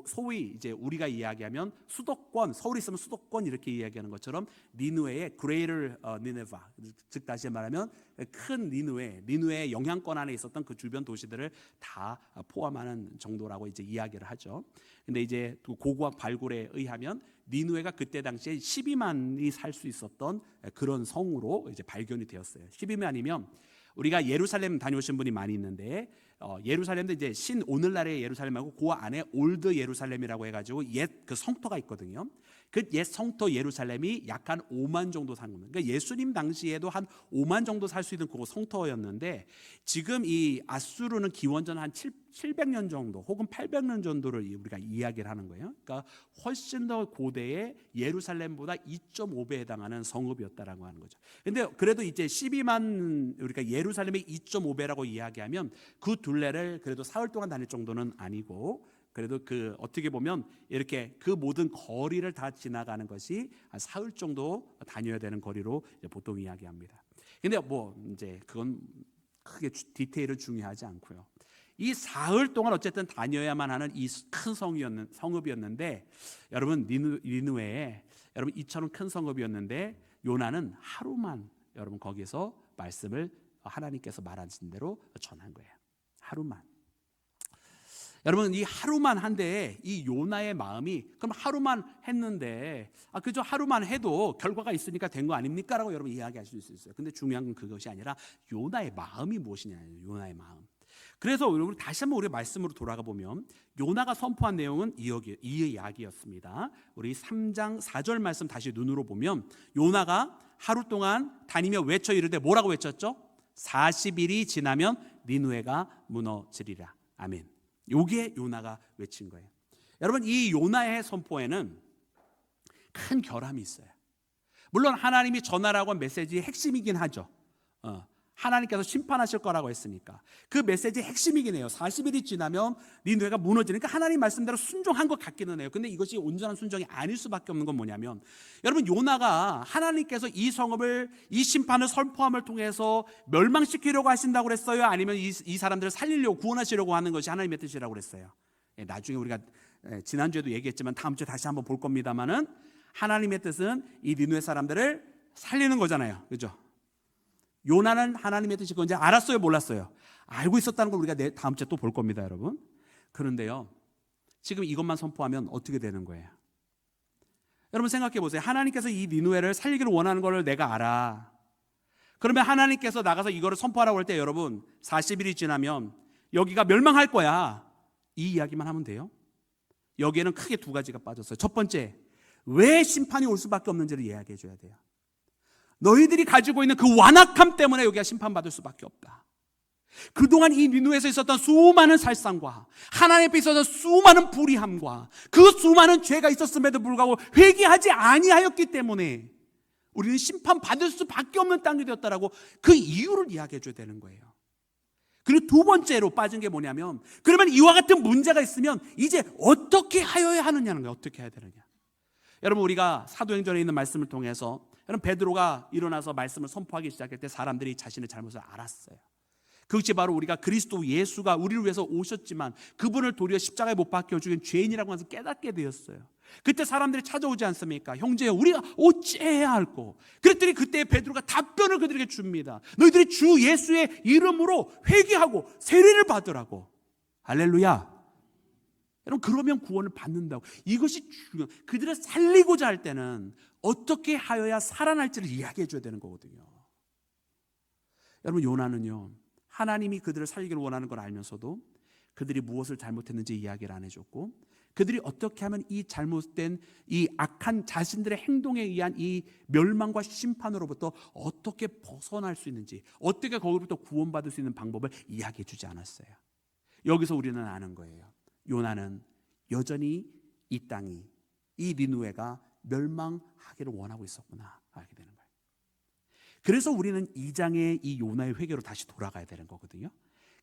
소위 이제 우리가 이야기하면 수도권, 서울에 있으면 수도권 이렇게 이야기하는 것처럼 니느웨의 그레이터 니네바, 즉 다시 말하면 큰 니느웨의 영향권 안에 있었던 그 주변 도시들을 다 포함하는 정도라고 이제 이야기를 하죠. 근데 이제 고고학 발굴에 의하면 니느웨가 그때 당시에 12만이 살 수 있었던 그런 성으로 이제 발견이 되었어요. 12만이면 우리가 예루살렘 다녀오신 분이 많이 있는데 예루살렘도 이제 오늘날의 예루살렘하고 그 안에 올드 예루살렘이라고 해가지고 옛 그 성터가 있거든요. 그 옛 성터 예루살렘이 약 한 5만 정도 사는 겁니다. 그러니까 예수님 당시에도 한 5만 정도 살 수 있는 그 성터였는데 지금 이 아수르는 기원전 한 700년 정도 혹은 800년 정도를 우리가 이야기를 하는 거예요. 그러니까 훨씬 더 고대의 예루살렘보다 2.5배에 해당하는 성읍이었다라고 하는 거죠. 근데 그래도 이제 12만 우리가 예루살렘의 2.5배라고 이야기하면 그 둘레를 그래도 사흘 동안 다닐 정도는 아니고 그래도 그 어떻게 보면 이렇게 그 모든 거리를 다 지나가는 것이 한 사흘 정도 다녀야 되는 거리로 보통 이야기합니다. 근데 뭐 이제 그건 크게 디테일은 중요하지 않고요. 이 사흘 동안 어쨌든 다녀야만 하는 이 큰 성읍이었는데 여러분 니느웨에 여러분 이처럼 큰 성읍이었는데 요나는 하루만 여러분 거기서 말씀을 하나님께서 말하신 대로 전한 거예요. 하루만. 여러분 이 하루만 한데 이 요나의 마음이 그럼 하루만 했는데 그죠 하루만 해도 결과가 있으니까 된 거 아닙니까? 라고 여러분 이야기하실 수 있어요. 근데 중요한 건 그것이 아니라 요나의 마음이 무엇이냐, 요나의 마음. 그래서 여러분 다시 한번 우리 말씀으로 돌아가 보면 요나가 선포한 내용은 이 이야기였습니다. 우리 3장 4절 말씀 다시 눈으로 보면 요나가 하루 동안 다니며 외쳐 이르되 뭐라고 외쳤죠? 40일이 지나면 니느웨가 무너지리라. 아멘. 요게 요나가 외친 거예요. 여러분 이 요나의 선포에는 큰 결함이 있어요. 물론 하나님이 전하라고 한 메시지의 핵심이긴 하죠. 하나님께서 심판하실 거라고 했으니까 그 메시지의 핵심이긴 해요. 40일이 지나면 니느웨가 무너지니까 하나님 말씀대로 순종한 것 같기는 해요. 근데 이것이 온전한 순종이 아닐 수밖에 없는 건 뭐냐면 여러분 요나가 하나님께서 이 성읍을 이 심판을 선포함을 통해서 멸망시키려고 하신다고 그랬어요? 아니면 이 사람들을 살리려고 구원하시려고 하는 것이 하나님의 뜻이라고 그랬어요? 나중에 우리가 지난주에도 얘기했지만 다음 주에 다시 한번 볼 겁니다만은 하나님의 뜻은 이 니느웨 사람들을 살리는 거잖아요. 그죠? 요나는 하나님의 뜻이 그건지 알았어요, 몰랐어요? 알고 있었다는 걸 우리가 다음 주에 또 볼 겁니다, 여러분. 그런데요, 지금 이것만 선포하면 어떻게 되는 거예요? 여러분 생각해 보세요. 하나님께서 이 니느웨를 살리기를 원하는 걸 내가 알아. 그러면 하나님께서 나가서 이거를 선포하라고 할 때 여러분 40일이 지나면 여기가 멸망할 거야, 이 이야기만 하면 돼요? 여기에는 크게 두 가지가 빠졌어요. 첫 번째, 왜 심판이 올 수밖에 없는지를 이야기해 줘야 돼요. 너희들이 가지고 있는 그 완악함 때문에 여기가 심판받을 수밖에 없다. 그동안 이 니누에서 있었던 수많은 살상과 하나님 앞에 있었던 수많은 불의함과 그 수많은 죄가 있었음에도 불구하고 회개하지 아니하였기 때문에 우리는 심판받을 수밖에 없는 땅이 되었다라고 그 이유를 이야기해 줘야 되는 거예요. 그리고 두 번째로 빠진 게 뭐냐면, 그러면 이와 같은 문제가 있으면 이제 어떻게 하여야 하느냐는 거예요. 어떻게 해야 되느냐. 여러분, 우리가 사도행전에 있는 말씀을 통해서 여러분 베드로가 일어나서 말씀을 선포하기 시작할 때 사람들이 자신의 잘못을 알았어요. 그것이 바로 우리가 그리스도 예수가 우리를 위해서 오셨지만 그분을 도리어 십자가에 못 박혀 죽인 죄인이라고 해서 깨닫게 되었어요. 그때 사람들이 찾아오지 않습니까? 형제여, 우리가 어찌해야 할꼬? 그랬더니 그때 베드로가 답변을 그들에게 줍니다. 너희들이 주 예수의 이름으로 회개하고 세례를 받으라고. 할렐루야. 여러분, 그러면 구원을 받는다고. 이것이 중요해요. 그들을 살리고자 할 때는 어떻게 하여야 살아날지를 이야기해 줘야 되는 거거든요. 여러분, 요나는요, 하나님이 그들을 살리기를 원하는 걸 알면서도 그들이 무엇을 잘못했는지 이야기를 안 해줬고, 그들이 어떻게 하면 이 잘못된 이 악한 자신들의 행동에 의한 이 멸망과 심판으로부터 어떻게 벗어날 수 있는지, 어떻게 거기로부터 구원받을 수 있는 방법을 이야기해 주지 않았어요. 여기서 우리는 아는 거예요. 요나는 여전히 이 땅이, 이 니느웨가 멸망하기를 원하고 있었구나 알게 되는 거예요. 그래서 우리는 2장의 이 요나의 회개로 다시 돌아가야 되는 거거든요.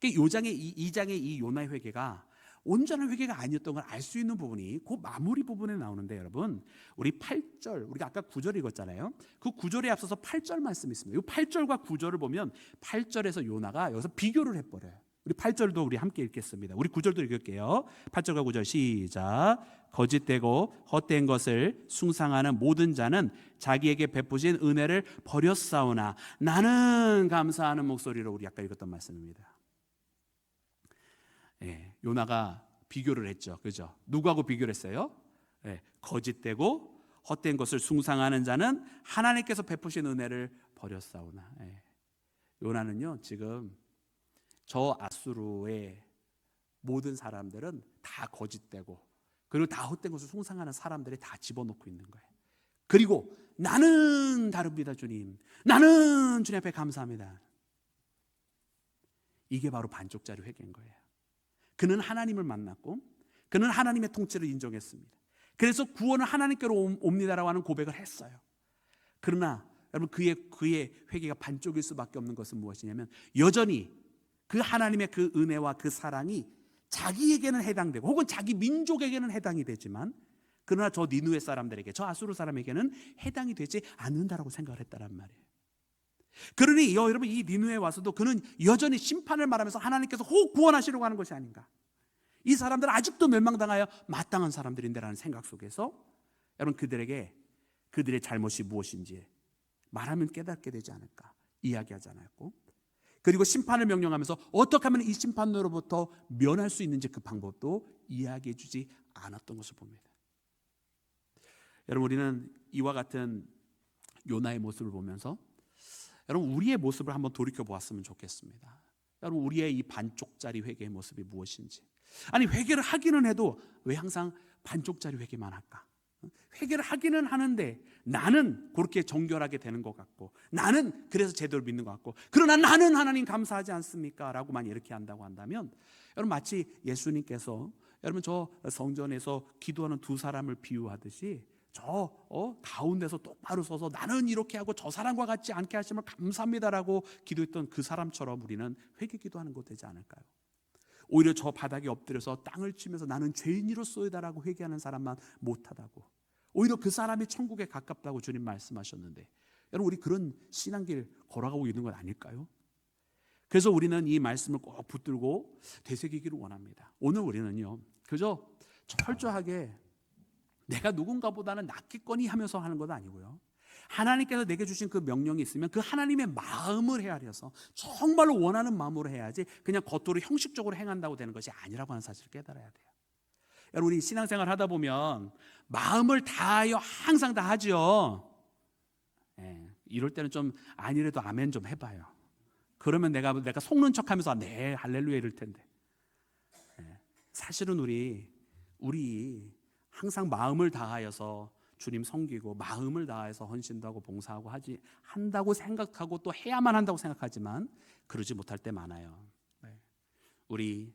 그러니까 2장의 이 요나의 회개가 온전한 회개가 아니었던 걸 알 수 있는 부분이 그 마무리 부분에 나오는데, 여러분, 우리 8절, 우리가 아까 9절 읽었잖아요. 그 9절에 앞서서 8절 말씀이 있습니다. 이 8절과 9절을 보면 8절에서 요나가 여기서 비교를 해버려요. 우리 8절도 우리 함께 읽겠습니다. 우리 9절도 읽을게요. 8절과 9절 시작. 거짓되고 헛된 것을 숭상하는 모든 자는 자기에게 베푸신 은혜를 버렸사오나 나는 감사하는 목소리로, 우리 아까 읽었던 말씀입니다. 예, 요나가 비교를 했죠. 그죠? 누구하고 비교를 했어요? 예, 거짓되고 헛된 것을 숭상하는 자는 하나님께서 베푸신 은혜를 버렸사오나. 예. 요나는요, 지금 저 아수르의 모든 사람들은 다 거짓되고 그리고 다 헛된 것을 숭상하는 사람들이 다 집어넣고 있는 거예요. 그리고 나는 다릅니다, 주님. 나는 주님 앞에 감사합니다. 이게 바로 반쪽짜리 회개인 거예요. 그는 하나님을 만났고 그는 하나님의 통치를 인정했습니다. 그래서 구원은 하나님께로 옵니다라고 하는 고백을 했어요. 그러나 여러분, 그의 회개가 반쪽일 수밖에 없는 것은 무엇이냐면, 여전히 그 하나님의 그 은혜와 그 사랑이 자기에게는 해당되고 혹은 자기 민족에게는 해당이 되지만, 그러나 저 니느웨 사람들에게, 저 아수르 사람에게는 해당이 되지 않는다라고 생각을 했다란 말이에요. 그러니 여러분, 이 니느웨에 와서도 그는 여전히 심판을 말하면서 하나님께서 혹 구원하시려고 하는 것이 아닌가, 이 사람들은 아직도 멸망당하여 마땅한 사람들인데라는 생각 속에서 여러분, 그들에게 그들의 잘못이 무엇인지 말하면 깨닫게 되지 않을까 이야기하지 않았고, 그리고 심판을 명령하면서 어떻게 하면 이 심판으로부터 면할 수 있는지 그 방법도 이야기해 주지 않았던 것을 봅니다. 여러분, 우리는 이와 같은 요나의 모습을 보면서 여러분, 우리의 모습을 한번 돌이켜 보았으면 좋겠습니다. 여러분, 우리의 이 반쪽짜리 회개의 모습이 무엇인지. 아니, 회개를 하기는 해도 왜 항상 반쪽짜리 회개만 할까? 회개를 하기는 하는데 나는 그렇게 정결하게 되는 것 같고, 나는 그래서 제대로 믿는 것 같고, 그러나 나는 하나님 감사하지 않습니까? 라고만 이렇게 한다고 한다면, 여러분, 마치 예수님께서 여러분 저 성전에서 기도하는 두 사람을 비유하듯이 저 가운데서 똑바로 서서 나는 이렇게 하고 저 사람과 같지 않게 하시면 감사합니다라고 기도했던 그 사람처럼 우리는 회개 기도하는 것 되지 않을까요? 오히려 저 바닥에 엎드려서 땅을 치면서 나는 죄인이로소이다라고 회개하는 사람만 못하다고, 오히려 그 사람이 천국에 가깝다고 주님 말씀하셨는데, 여러분, 우리 그런 신앙길 걸어가고 있는 건 아닐까요? 그래서 우리는 이 말씀을 꼭 붙들고 되새기기를 원합니다. 오늘 우리는요, 그저 철저하게 내가 누군가보다는 낫겠거니 하면서 하는 건 아니고요, 하나님께서 내게 주신 그 명령이 있으면 그 하나님의 마음을 헤아려서 정말로 원하는 마음으로 해야지 그냥 겉으로 형식적으로 행한다고 되는 것이 아니라고 하는 사실을 깨달아야 돼요. 여러분, 우리 신앙생활 하다 보면 마음을 다하여 항상 다 하죠. 이럴 때는 좀 아니래도 아멘 좀 해봐요. 그러면 내가 속는 척하면서 네 할렐루야 이럴 텐데. 사실은 우리 항상 마음을 다하여서 주님 섬기고 마음을 다해서 헌신도 하고 봉사하고 한다고 생각하고 또 해야만 한다고 생각하지만 그러지 못할 때 많아요. 우리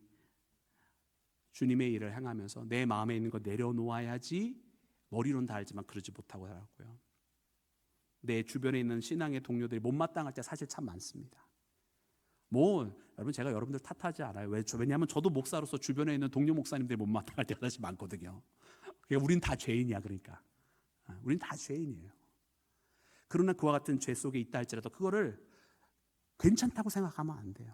주님의 일을 행하면서 내 마음에 있는 거 내려놓아야지 머리로는 다 알지만 그러지 못하고 살았고요. 내 주변에 있는 신앙의 동료들이 못마땅할 때 사실 참 많습니다. 여러분 제가 여러분들 탓하지 않아요. 왜냐하면 저도 목사로서 주변에 있는 동료 목사님들이 못마땅할 때가 사실 많거든요. 그러니까 우린 다 죄인이야. 그러니까 우린 다 죄인이에요. 그러나 그와 같은 죄 속에 있다 할지라도 그거를 괜찮다고 생각하면 안 돼요.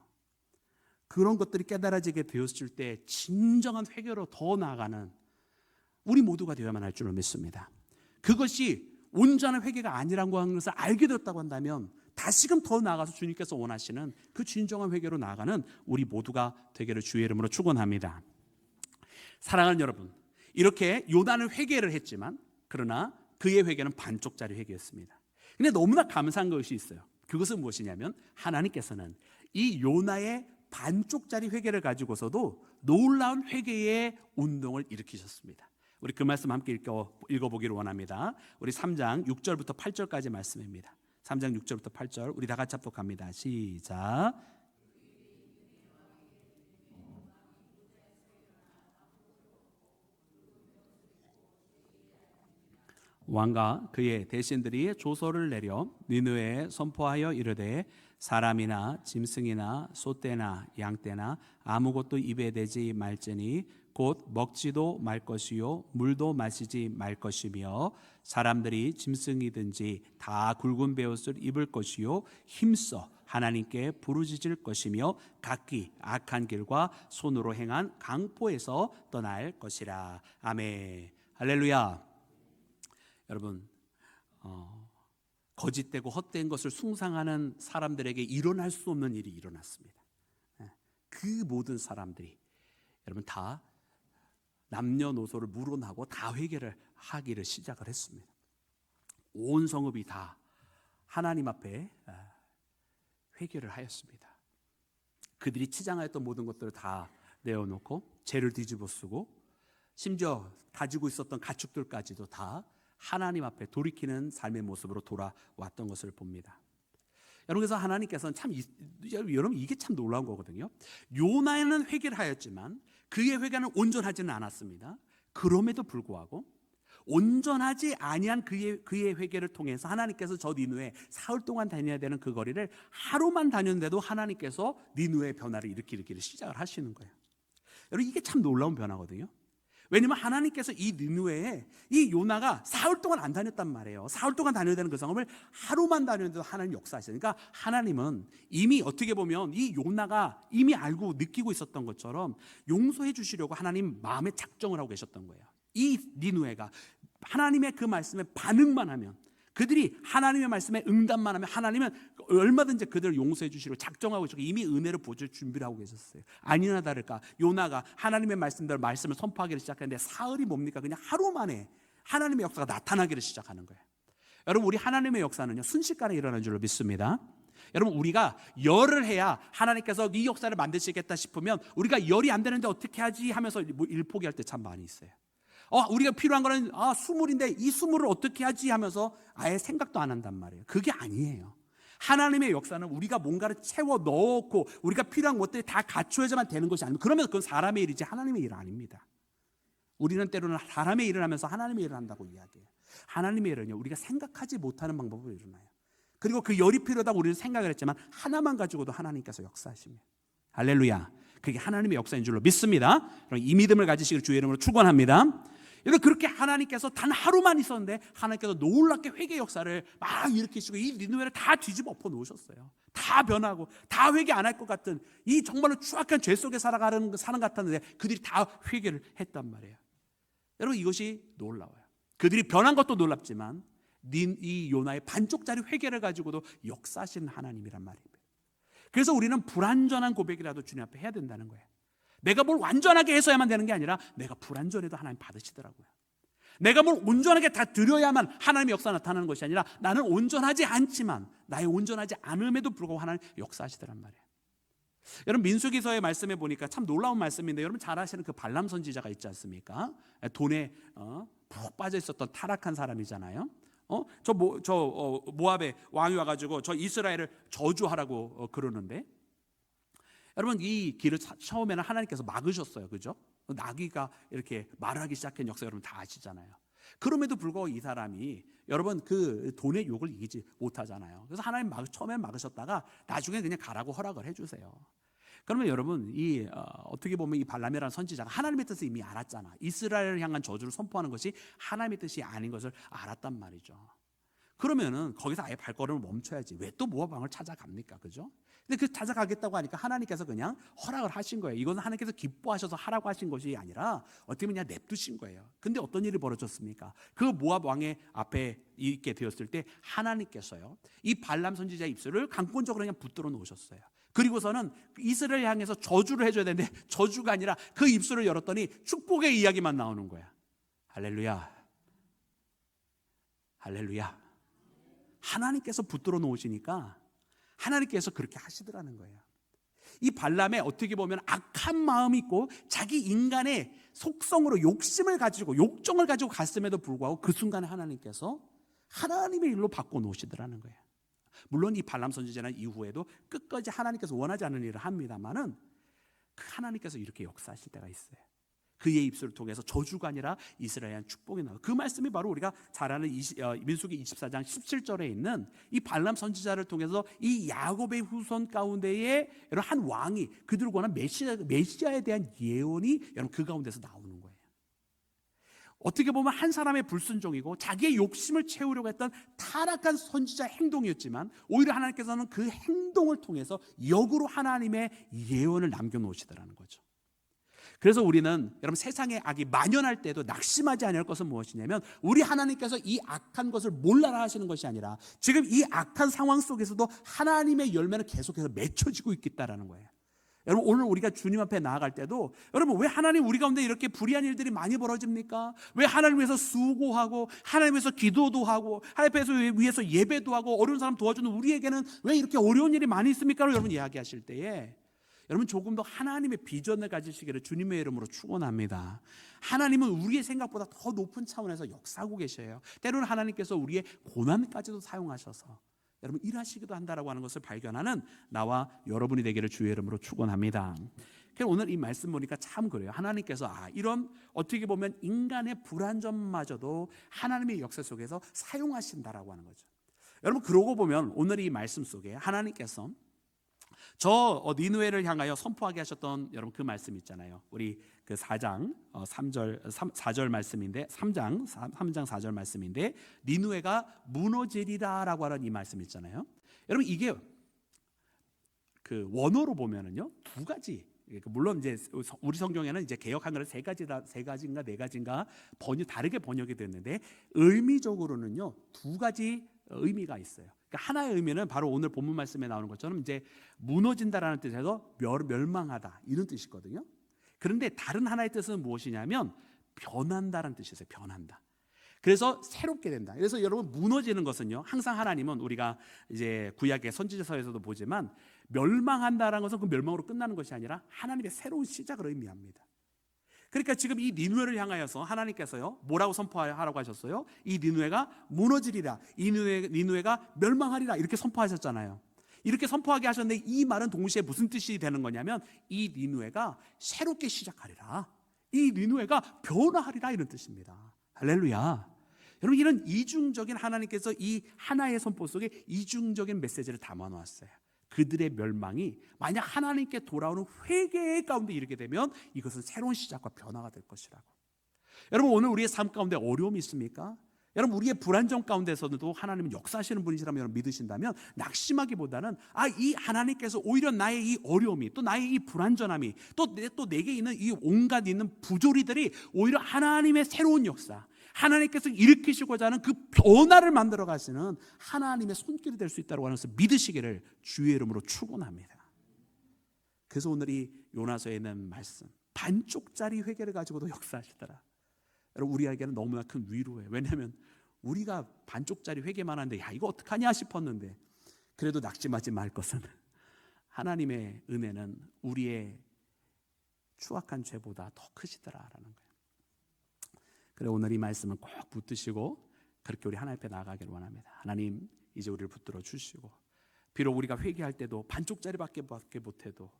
그런 것들이 깨달아지게 되었을 때 진정한 회개로 더 나아가는 우리 모두가 되어야만 할 줄로 믿습니다. 그것이 온전한 회개가 아니라고 하는 것을 알게 되었다고 한다면 다시금 더 나아가서 주님께서 원하시는 그 진정한 회개로 나아가는 우리 모두가 되기를 주의 이름으로 축원합니다. 사랑하는 여러분, 이렇게 요나는 회개를 했지만 그러나 그의 회개는 반쪽짜리 회개였습니다. 근데 너무나 감사한 것이 있어요. 그것은 무엇이냐면 하나님께서는 이 요나의 반쪽짜리 회개를 가지고서도 놀라운 회개의 운동을 일으키셨습니다. 우리 그 말씀 함께 읽어보기를 원합니다. 우리 3장 6절부터 8절까지 말씀입니다. 3장 6절부터 8절 우리 다 같이 합독합니다. 시작. 왕과 그의 대신들이 조서를 내려 니느웨에 선포하여 이르되 사람이나 짐승이나 소떼나 양떼나 아무것도 입에 대지 말지니 곧 먹지도 말 것이요 물도 마시지 말 것이며 사람들이 짐승이든지 다 굵은 베옷을 입을 것이요 힘써 하나님께 부르짖을 것이며 각기 악한 길과 손으로 행한 강포에서 떠날 것이라. 아멘. 할렐루야. 여러분, 거짓되고 헛된 것을 숭상하는 사람들에게 일어날 수 없는 일이 일어났습니다. 그 모든 사람들이 여러분 다 남녀노소를 물어나고 다 회개를 하기를 시작을 했습니다. 온 성읍이 다 하나님 앞에 회개를 하였습니다. 그들이 치장하였던 모든 것들을 다 내어놓고 죄를 뒤집어 쓰고 심지어 가지고 있었던 가축들까지도 다 하나님 앞에 돌이키는 삶의 모습으로 돌아왔던 것을 봅니다. 여러분, 그래서 하나님께서는 여러분 이게 참 놀라운 거거든요. 요나는 회개를 하였지만 그의 회개는 온전하지는 않았습니다. 그럼에도 불구하고 온전하지 아니한 그의 회개를 통해서 하나님께서 저 니느웨 사흘 동안 다녀야 되는 그 거리를 하루만 다녔는데도 하나님께서 니느웨의 변화를 일으키기를 시작을 하시는 거예요. 여러분, 이게 참 놀라운 변화거든요. 왜냐하면 하나님께서 이 니느웨에 이 요나가 사흘 동안 안 다녔단 말이에요. 사흘 동안 다녀야 되는 그 성읍을 하루만 다녔는데도 하나님 역사하시니까 하나님은 이미 어떻게 보면 이 요나가 이미 알고 느끼고 있었던 것처럼 용서해 주시려고 하나님 마음에 작정을 하고 계셨던 거예요. 이 니느웨가 하나님의 그 말씀에 반응만 하면, 그들이 하나님의 말씀에 응답만 하면 하나님은 얼마든지 그들을 용서해 주시려고 작정하고 있었고 이미 은혜를 보여줄 준비를 하고 계셨어요. 아니나 다를까 요나가 하나님의 말씀을 선포하기를 시작했는데 사흘이 뭡니까? 그냥 하루 만에 하나님의 역사가 나타나기를 시작하는 거예요. 여러분, 우리 하나님의 역사는요 순식간에 일어나는 줄로 믿습니다. 여러분, 우리가 열을 해야 하나님께서 이 역사를 만드시겠다 싶으면 우리가 열이 안 되는데 어떻게 하지 하면서 일포기할 때 참 많이 있어요. 우리가 필요한 거는 수물인데 이 수물을 어떻게 하지 하면서 아예 생각도 안 한단 말이에요. 그게 아니에요. 하나님의 역사는 우리가 뭔가를 채워 넣고 우리가 필요한 것들이 다 갖춰야만 되는 것이 아닙니다. 그러면 그건 사람의 일이지 하나님의 일 아닙니다. 우리는 때로는 사람의 일을 하면서 하나님의 일을 한다고 이야기해요. 하나님의 일은요 우리가 생각하지 못하는 방법으로 일어나요. 그리고 그 열이 필요하다고 우리는 생각을 했지만 하나만 가지고도 하나님께서 역사하십니다. 할렐루야. 그게 하나님의 역사인 줄로 믿습니다. 이 믿음을 가지시길 주의 이름으로 축원합니다. 여러분, 그렇게 하나님께서 단 하루만 있었는데 하나님께서 놀랍게 회개 역사를 막 일으키시고 이 니느웨를 다 뒤집어 엎어 놓으셨어요. 다 변하고 다 회개 안 할 것 같은 이 정말로 추악한 죄 속에 사는 것 같았는데 그들이 다 회개를 했단 말이에요. 여러분, 이것이 놀라워요. 그들이 변한 것도 놀랍지만 이 요나의 반쪽짜리 회개를 가지고도 역사하시는 하나님이란 말입니다. 그래서 우리는 불완전한 고백이라도 주님 앞에 해야 된다는 거예요. 내가 뭘 완전하게 해서야만 되는 게 아니라 내가 불완전해도 하나님 받으시더라고요. 내가 뭘 온전하게 다 드려야만 하나님의 역사 나타나는 것이 아니라 나는 온전하지 않지만 나의 온전하지 않음에도 불구하고 하나님 역사하시더란 말이에요. 여러분 민수기서의 말씀에 보니까 참 놀라운 말씀인데, 여러분 잘 아시는 그 발람 선지자가 있지 않습니까? 돈에 푹 빠져 있었던 타락한 사람이잖아요. 모압의 왕이 와가지고 저 이스라엘을 저주하라고 그러는데, 여러분 이 길을 처음에는 하나님께서 막으셨어요, 그죠? 나귀가 이렇게 말하기 시작한 역사 여러분 다 아시잖아요. 그럼에도 불구하고 이 사람이 여러분 그 돈의 욕을 이기지 못하잖아요. 그래서 하나님 처음에 막으셨다가 나중에 그냥 가라고 허락을 해주세요. 그러면 여러분 어떻게 보면 이 발람이라는 선지자가 하나님의 뜻을 이미 알았잖아. 이스라엘을 향한 저주를 선포하는 것이 하나님의 뜻이 아닌 것을 알았단 말이죠. 그러면은 거기서 아예 발걸음을 멈춰야지. 왜 또 모압 왕을 찾아갑니까, 그죠? 근데 그 찾아가겠다고 하니까 하나님께서 그냥 허락을 하신 거예요. 이건 하나님께서 기뻐하셔서 하라고 하신 것이 아니라 어떻게 보면 그냥 냅두신 거예요. 근데 어떤 일이 벌어졌습니까? 그 모압 왕의 앞에 있게 되었을 때 하나님께서요, 이 발람 선지자의 입술을 강권적으로 그냥 붙들어 놓으셨어요. 그리고서는 이스라엘 향해서 저주를 해줘야 되는데 저주가 아니라 그 입술을 열었더니 축복의 이야기만 나오는 거야. 할렐루야, 할렐루야. 하나님께서 붙들어 놓으시니까 하나님께서 그렇게 하시더라는 거예요. 이 발람에 어떻게 보면 악한 마음이 있고 자기 인간의 속성으로 욕심을 가지고 욕정을 가지고 갔음에도 불구하고 그 순간에 하나님께서 하나님의 일로 바꿔 놓으시더라는 거예요. 물론 이 발람 선지자는 이후에도 끝까지 하나님께서 원하지 않는 일을 합니다만은 하나님께서 이렇게 역사하실 때가 있어요. 그의 입술을 통해서 저주가 아니라 이스라엘한 축복이 나와요. 그 말씀이 바로 우리가 잘 아는 민수기 24장 17절에 있는 이 발람 선지자를 통해서 이 야곱의 후손 가운데에 여러분 한 왕이 그들을 권한 메시아에 대한 예언이 여러분 그 가운데서 나오는 거예요. 어떻게 보면 한 사람의 불순종이고 자기의 욕심을 채우려고 했던 타락한 선지자 행동이었지만 오히려 하나님께서는 그 행동을 통해서 역으로 하나님의 예언을 남겨놓으시더라는 거죠. 그래서 우리는 여러분 세상의 악이 만연할 때도 낙심하지 않을 것은 무엇이냐면 우리 하나님께서 이 악한 것을 몰라라 하시는 것이 아니라 지금 이 악한 상황 속에서도 하나님의 열매는 계속해서 맺혀지고 있겠다라는 거예요. 여러분 오늘 우리가 주님 앞에 나아갈 때도 여러분 왜 하나님 우리 가운데 이렇게 불의한 일들이 많이 벌어집니까? 왜 하나님 위해서 수고하고 하나님 위해서 기도도 하고 하나님 위해서 예배도 하고 어려운 사람 도와주는 우리에게는 왜 이렇게 어려운 일이 많이 있습니까? 여러분 이야기하실 때에 여러분 조금 더 하나님의 비전을 가지시기를 주님의 이름으로 축원합니다. 하나님은 우리의 생각보다 더 높은 차원에서 역사하고 계셔요. 때로는 하나님께서 우리의 고난까지도 사용하셔서 여러분 일하시기도 한다라고 하는 것을 발견하는 나와 여러분이 되기를 주의 이름으로 축원합니다. 오늘 이 말씀 보니까 참 그래요. 하나님께서 이런 어떻게 보면 인간의 불완전마저도 하나님의 역사 속에서 사용하신다라고 하는 거죠. 여러분 그러고 보면 오늘 이 말씀 속에 하나님께서 저 니느웨를 향하여 선포하게 하셨던 여러분 그 말씀 있잖아요. 우리 그 4장 4절 말씀인데 3장 4절 말씀인데 니느웨가 무너지리라라고 하는 이 말씀 있잖아요. 여러분 이게 그 원어로 보면은요 두 가지. 물론 이제 우리 성경에는 이제 개역 한글은 세 가지인가 네 가지인가 다르게 번역이 됐는데 의미적으로는요 두 가지 의미가 있어요. 그러니까 하나의 의미는 바로 오늘 본문 말씀에 나오는 것처럼 이제 무너진다라는 뜻에서 멸망하다 이런 뜻이거든요. 그런데 다른 하나의 뜻은 무엇이냐면 변한다라는 뜻이었어요. 변한다. 그래서 새롭게 된다. 그래서 여러분 무너지는 것은요 항상 하나님은 우리가 이제 구약의 선지자서에서도 보지만 멸망한다라는 것은 그 멸망으로 끝나는 것이 아니라 하나님의 새로운 시작을 의미합니다. 그러니까 지금 이 니느웨를 향하여서 하나님께서요 뭐라고 선포하라고 하셨어요? 이 니느웨가 무너지리라, 이 니느웨가 멸망하리라 이렇게 선포하셨잖아요. 이렇게 선포하게 하셨는데 이 말은 동시에 무슨 뜻이 되는 거냐면 이 니느웨가 새롭게 시작하리라, 이 니느웨가 변화하리라 이런 뜻입니다. 할렐루야. 여러분 이런 이중적인 하나님께서 이 하나의 선포 속에 이중적인 메시지를 담아 놓았어요. 그들의 멸망이 만약 하나님께 돌아오는 회개 가운데 이르게 되면 이것은 새로운 시작과 변화가 될 것이라고. 여러분 오늘 우리의 삶 가운데 어려움이 있습니까? 여러분 우리의 불안정 가운데서도 하나님은 역사하시는 분이시라면 여러분 믿으신다면 낙심하기보다는 이 하나님께서 오히려 나의 이 어려움이 또 나의 이 불안전함이 또 내게 있는 이 온갖 있는 부조리들이 오히려 하나님의 새로운 역사, 하나님께서 일으키시고자 하는 그 변화를 만들어 가시는 하나님의 손길이 될 수 있다고 하는 것을 믿으시기를 주의 이름으로 축원합니다. 그래서 오늘 이 요나서에 있는 말씀 반쪽짜리 회개를 가지고도 역사하시더라. 여러분 우리에게는 너무나 큰 위로예요. 왜냐하면 우리가 반쪽짜리 회개만 하는데 야 이거 어떡하냐 싶었는데 그래도 낙심하지 말 것은 하나님의 은혜는 우리의 추악한 죄보다 더 크시더라라는 거예요. 그래 오늘 이 말씀을 꼭 붙드시고 그렇게 우리 하나님 앞에 나아가기를 원합니다. 하나님 이제 우리를 붙들어 주시고 비록 우리가 회개할 때도 반쪽짜리밖에 못해도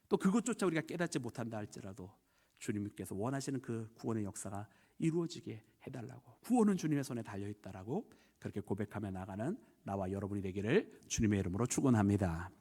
또 그것조차 우리가 깨닫지 못한다 할지라도 주님께서 원하시는 그 구원의 역사가 이루어지게 해달라고 구원은 주님의 손에 달려있다라고 그렇게 고백하며 나가는 나와 여러분이 되기를 주님의 이름으로 축원합니다.